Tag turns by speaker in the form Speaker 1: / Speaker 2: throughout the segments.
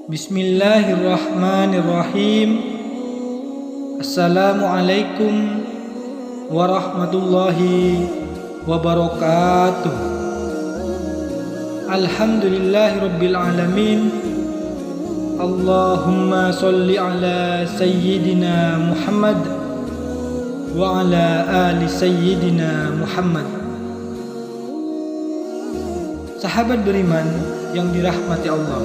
Speaker 1: Bismillahirrahmanirrahim. Assalamualaikum warahmatullahi wabarakatuh. Alhamdulillahirabbil alamin. Allahumma sholli ala sayyidina Muhammad wa ala ali sayyidina Muhammad. Sahabat beriman yang dirahmati Allah,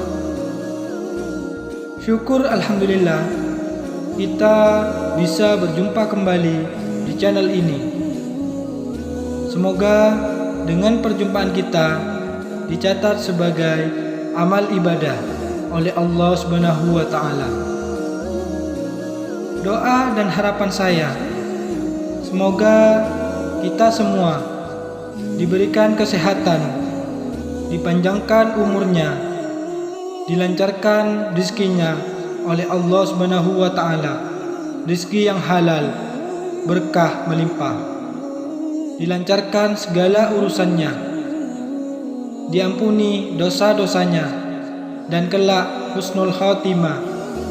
Speaker 1: syukur alhamdulillah kita bisa berjumpa kembali di channel ini. Semoga dengan perjumpaan kita dicatat sebagai amal ibadah oleh Allah Subhanahu wa taala. Doa dan harapan saya, semoga kita semua diberikan kesehatan, dipanjangkan umurnya, dilancarkan rizkinya oleh Allah Subhanahu wa taala, rizki yang halal, berkah melimpah, dilancarkan segala urusannya, diampuni dosa-dosanya, dan kelak husnul khatimah,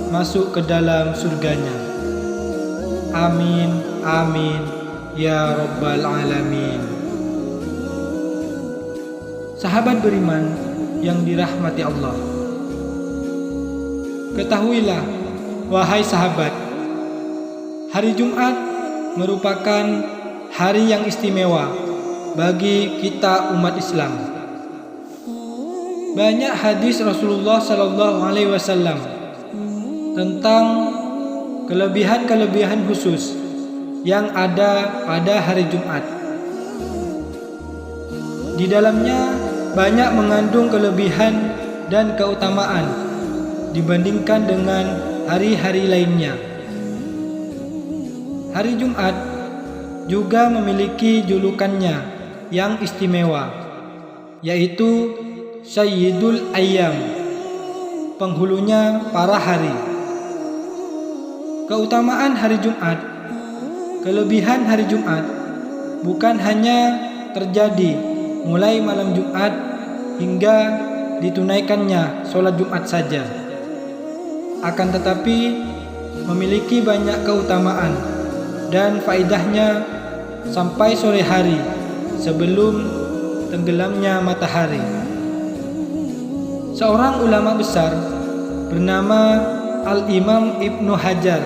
Speaker 1: masuk ke dalam surganya. Amin, amin, ya rabbal alamin. Sahabat beriman yang dirahmati Allah, ketahuilah wahai sahabat, hari Jumat merupakan hari yang istimewa bagi kita umat Islam. Banyak hadis Rasulullah SAW tentang kelebihan-kelebihan khusus yang ada pada hari Jumat. Di dalamnya banyak mengandung kelebihan dan keutamaan dibandingkan dengan hari-hari lainnya. Hari Jumat juga memiliki julukannya yang istimewa, yaitu Sayyidul Ayyam, penghulunya para hari. Keutamaan hari Jumat, kelebihan hari Jumat bukan hanya terjadi mulai malam Jumat hingga ditunaikannya sholat Jumat saja, akan tetapi memiliki banyak keutamaan dan faedahnya sampai sore hari sebelum tenggelamnya matahari. Seorang ulama besar bernama Al-Imam Ibnu Hajar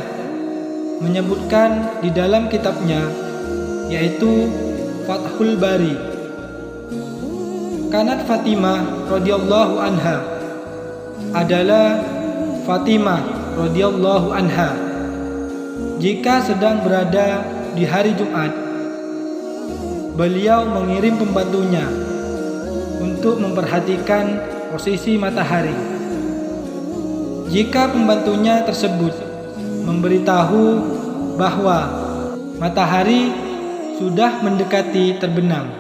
Speaker 1: menyebutkan di dalam kitabnya, yaitu Fathul Bari, kanat Fatimah radhiyallahu anha, adalah Fatimah radhiyallahu anha jika sedang berada di hari Jumat, beliau mengirim pembantunya untuk memperhatikan posisi matahari. Jika pembantunya tersebut memberitahu bahwa matahari sudah mendekati terbenam,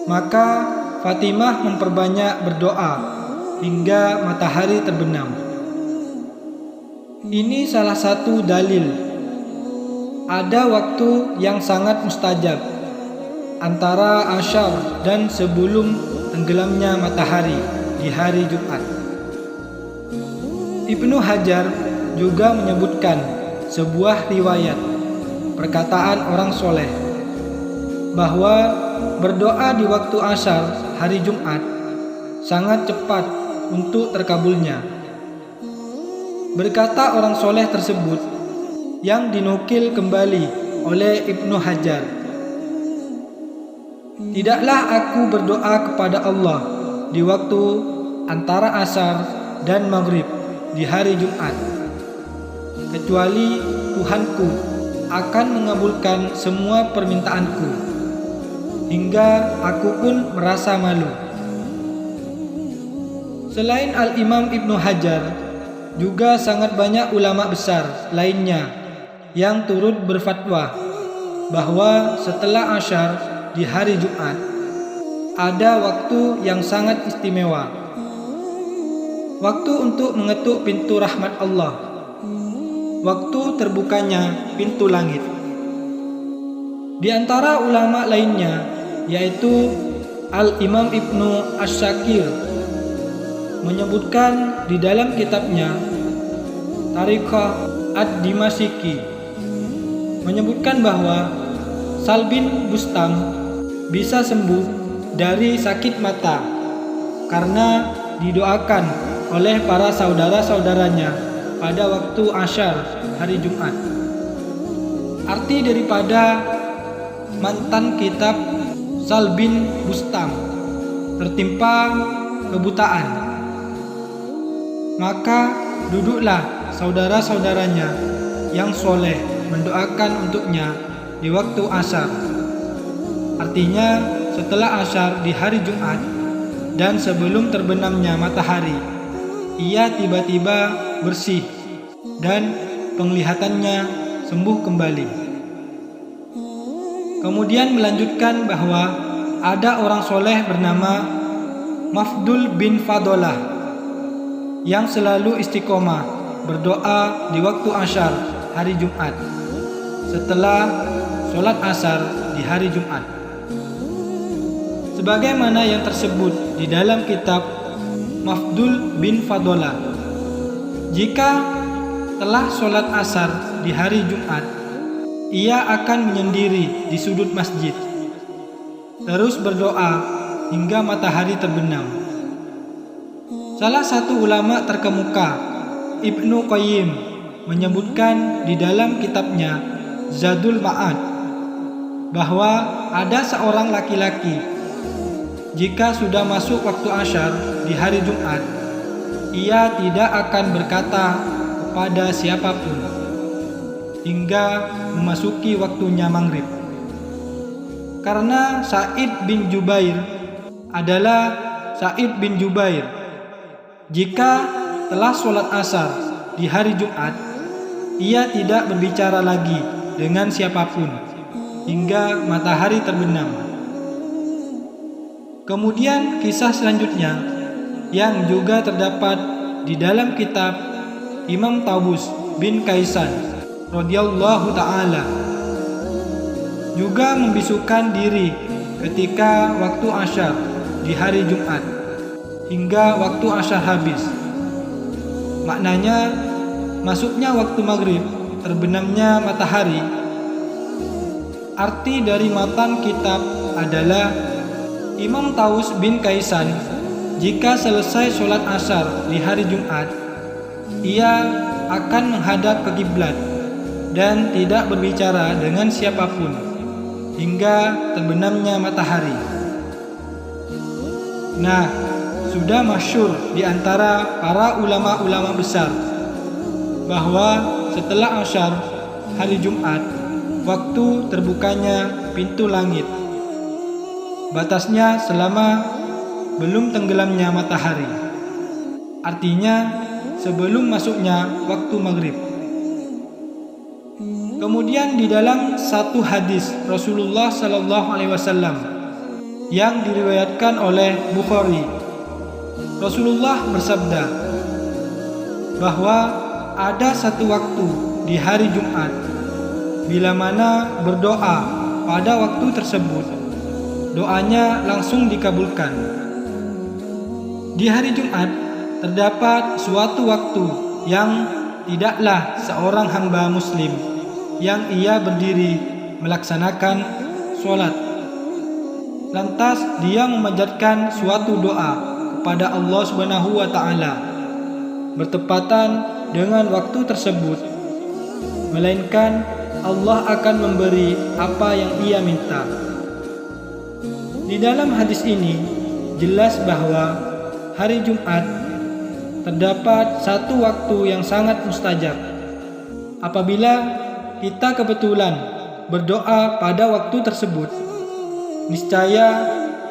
Speaker 1: maka Fatimah memperbanyak berdoa hingga matahari terbenam. Ini salah satu dalil ada waktu yang sangat mustajab antara asyar dan sebelum tenggelamnya matahari di hari Jumat. Ibnu Hajar juga menyebutkan sebuah riwayat perkataan orang soleh bahwa berdoa di waktu asyar hari Jumat sangat cepat untuk terkabulnya. Berkata orang soleh tersebut yang dinukil kembali oleh Ibnu Hajar, tidaklah aku berdoa kepada Allah di waktu antara asar dan maghrib di hari Jumat, kecuali Tuhanku akan mengabulkan semua permintaanku, hingga aku pun merasa malu. Selain Al-Imam Ibnu Hajar, juga sangat banyak ulama besar lainnya yang turut berfatwa bahwa setelah asyar di hari Jumat ada waktu yang sangat istimewa, waktu untuk mengetuk pintu rahmat Allah, waktu terbukanya pintu langit. Di antara ulama lainnya yaitu Al-Imam Ibnu Asy-Syakir menyebutkan di dalam kitabnya Tariqah Ad-Dimasyiki, menyebutkan bahwa Sal bin Bustam bisa sembuh dari sakit mata karena didoakan oleh para saudara-saudaranya pada waktu Asyar hari Jumat. Arti daripada mantan kitab Sal bin Bustam tertimpa kebutaan, maka duduklah saudara-saudaranya yang soleh mendoakan untuknya di waktu Asyar. Artinya setelah Asyar di hari Jumat dan sebelum terbenamnya matahari, ia tiba-tiba bersih dan penglihatannya sembuh kembali. Kemudian melanjutkan bahwa ada orang soleh bernama Mafdul bin Fadolah yang selalu istiqomah berdoa di waktu Asyar hari Jumat setelah sholat Asar di hari Jumat, sebagaimana yang tersebut di dalam kitab Mafdul bin Fadolah. Jika telah sholat Asar di hari Jumat, ia akan menyendiri di sudut masjid, terus berdoa hingga matahari terbenam. Salah satu ulama terkemuka, Ibnu Qayyim, menyebutkan di dalam kitabnya Zadul Ma'ad bahwa ada seorang laki-laki, jika sudah masuk waktu Asyar di hari Jumat, ia tidak akan berkata kepada siapapun hingga memasuki waktunya maghrib. Karena Sa'id bin Jubair adalah Sa'id bin Jubair, jika telah sholat Asar di hari Jumat, ia tidak berbicara lagi dengan siapapun hingga matahari terbenam. Kemudian kisah selanjutnya yang juga terdapat di dalam kitab Imam Tawus bin Kaisan radhiyallahu ta'ala juga membisukan diri ketika waktu Asyar di hari Jumat hingga waktu Asyar habis. Maknanya masuknya waktu maghrib, terbenamnya matahari. Arti dari matan kitab adalah Imam Tawus bin Kaisan jika selesai sholat Asyar di hari Jumat, ia akan menghadap ke kiblat dan tidak berbicara dengan siapapun hingga terbenamnya matahari. Nah, sudah masyhur di antara para ulama-ulama besar bahwa setelah Asyar hari Jumat, waktu terbukanya pintu langit, batasnya selama belum tenggelamnya matahari. Artinya sebelum masuknya waktu maghrib. Kemudian di dalam satu hadis Rasulullah Sallallahu Alaihi Wasallam yang diriwayatkan oleh Bukhari, Rasulullah bersabda bahwa ada satu waktu di hari Jumat bila mana berdoa pada waktu tersebut, doanya langsung dikabulkan. Di hari Jumat terdapat suatu waktu yang tidaklah seorang hamba muslim yang ia berdiri melaksanakan sholat, lantas dia memanjatkan suatu doa kepada Allah Subhanahu wa Ta'ala bertepatan dengan waktu tersebut, melainkan Allah akan memberi apa yang ia minta. Di dalam hadis ini jelas bahwa hari Jumat terdapat satu waktu yang sangat mustajab. Apabila kita kebetulan berdoa pada waktu tersebut, niscaya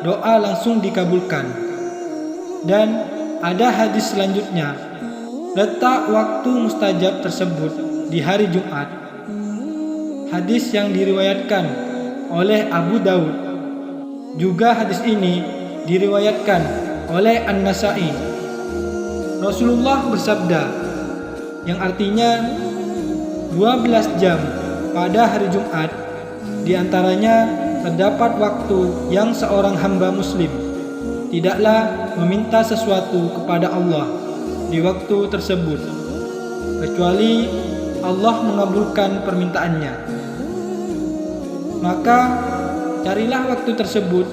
Speaker 1: doa langsung dikabulkan. Dan ada hadis selanjutnya, letak waktu mustajab tersebut di hari Jumat. Hadis yang diriwayatkan oleh Abu Daud. Juga hadis ini diriwayatkan oleh An-Nasa'i. Rasulullah bersabda, yang artinya 12 jam pada hari Jumat, di antaranya terdapat waktu yang seorang hamba muslim tidaklah meminta sesuatu kepada Allah di waktu tersebut, kecuali Allah mengabulkan permintaannya. Maka carilah waktu tersebut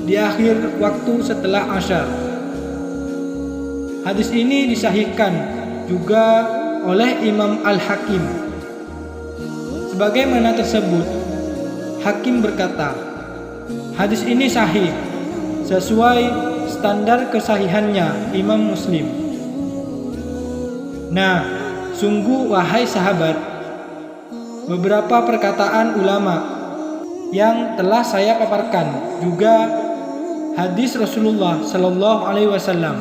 Speaker 1: di akhir waktu setelah Asyar. Hadis ini disahihkan juga oleh Imam Al-Hakim. Sebagaimana tersebut, Hakim berkata, hadis ini sahih sesuai standar kesahihannya Imam Muslim. Nah, sungguh wahai sahabat, beberapa perkataan ulama yang telah saya paparkan juga hadis Rasulullah Sallallahu Alaihi Wasallam.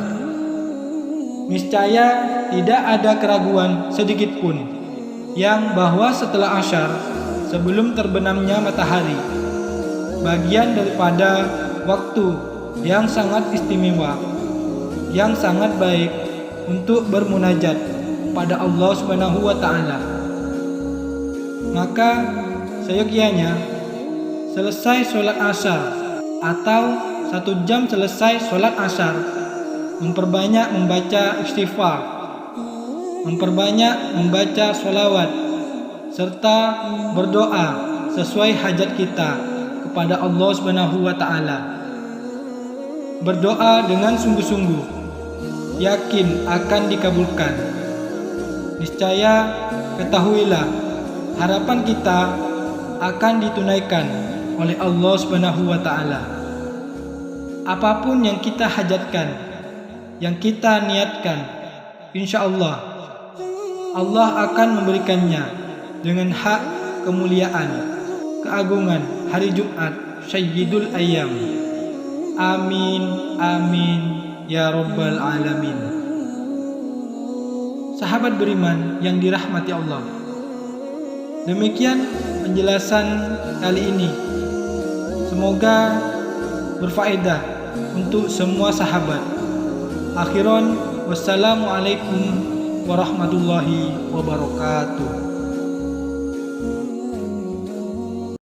Speaker 1: Niscaya tidak ada keraguan sedikit pun yang bahwa setelah Asyar, sebelum terbenamnya matahari, bagian daripada waktu yang sangat istimewa, yang sangat baik untuk bermunajat pada Allah Subhanahu wa taala. Maka seyogianya selesai sholat Asyar atau 1 jam selesai sholat Asyar, memperbanyak membaca istighfar, memperbanyak membaca sholawat, serta berdoa sesuai hajat kita kepada Allah Subhanahu wa taala. Berdoa dengan sungguh-sungguh, yakin akan dikabulkan. Niscaya ketahuilah, harapan kita akan ditunaikan oleh Allah Subhanahu wa taala. Apapun yang kita hajatkan, yang kita niatkan, insya Allah akan memberikannya dengan hak kemuliaan, keagungan hari Jumat Sayyidul Ayyam. Amin, amin, ya Rabbal Alamin. Sahabat beriman yang dirahmati Allah, demikian penjelasan kali ini. Semoga berfaedah untuk semua sahabat. Akhiran, wassalamualaikum warahmatullahi wabarakatuh.